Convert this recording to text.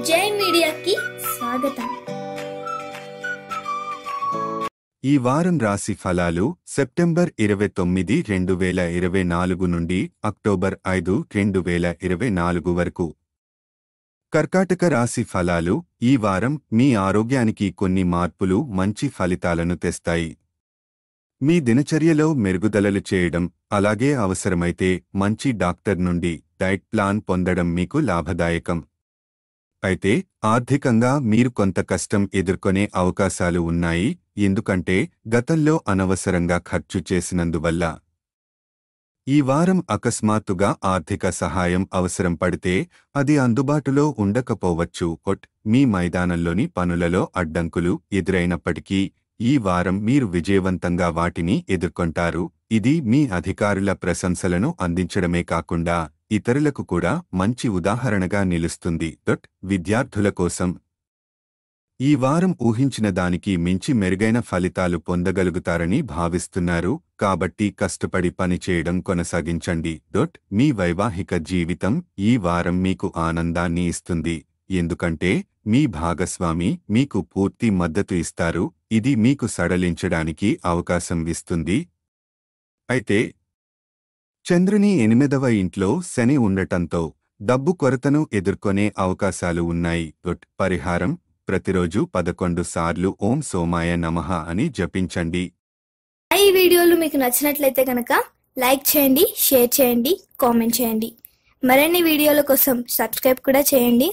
జై మీడియాకి స్వాగతం. ఈ వారం రాశి ఫలాలు సెప్టెంబర్ 29, 2024 నుండి అక్టోబర్ 5, 2024 వరకు. కర్కాటక రాశి ఫలాలు ఈ వారం మీ ఆరోగ్యానికి కొన్ని మార్పులు మంచి ఫలితాలను తెస్తాయి. మీ దినచర్యలో మెరుగుదలలు చేయడం, అలాగే అవసరమైతే మంచి డాక్టర్ నుండి డైట్ ప్లాన్ పొందడం మీకు లాభదాయకం. అయితే ఆర్థికంగా మీరు కొంత కష్టం ఎదుర్కొనే అవకాశాలు ఉన్నాయి, ఎందుకంటే గతంలో అనవసరంగా ఖర్చు చేసినందువల్ల. ఈ వారం అకస్మాత్తుగా ఆర్థిక సహాయం అవసరం పడితే అది అందుబాటులో ఉండకపోవచ్చు. మీ మైదానంలోని పనులలో అడ్డంకులు ఎదురైనప్పటికీ ఈ వారం మీరు విజయవంతంగా వాటిని ఎదుర్కొంటారు. ఇది మీ అధికారుల ప్రశంసలను అందించడమే కాకుండా ఇతరులకు కూడా మంచి ఉదాహరణగా నిలుస్తుంది. విద్యార్థుల కోసం ఈ వారం ఊహించిన దానికి మించి మెరుగైన ఫలితాలు పొందగలుగుతారని భావిస్తున్నారు, కాబట్టి కష్టపడి పనిచేయడం కొనసాగించండి. మీ వైవాహిక జీవితం ఈ వారం మీకు ఆనందాన్ని ఇస్తుంది, ఎందుకంటే మీ భాగస్వామి మీకు పూర్తి మద్దతు ఇస్తారు. ఇది మీకు సడలించడానికి అవకాశం ఇస్తుంది. అయితే చంద్రుని 8వ ఇంట్లో శని ఉండటంతో డబ్బు కొరతను ఎదుర్కొనే అవకాశాలు ఉన్నాయి. పరిహారం: ప్రతిరోజు 11 సార్లు ఓం సోమాయ నమః అని జపించండి. ఈ వీడియోలు మీకు నచ్చినట్లయితే కనుక లైక్ చేయండి, షేర్ చేయండి, కామెంట్ చేయండి. మరిన్ని వీడియోల కోసం సబ్స్క్రైబ్ కూడా చేయండి.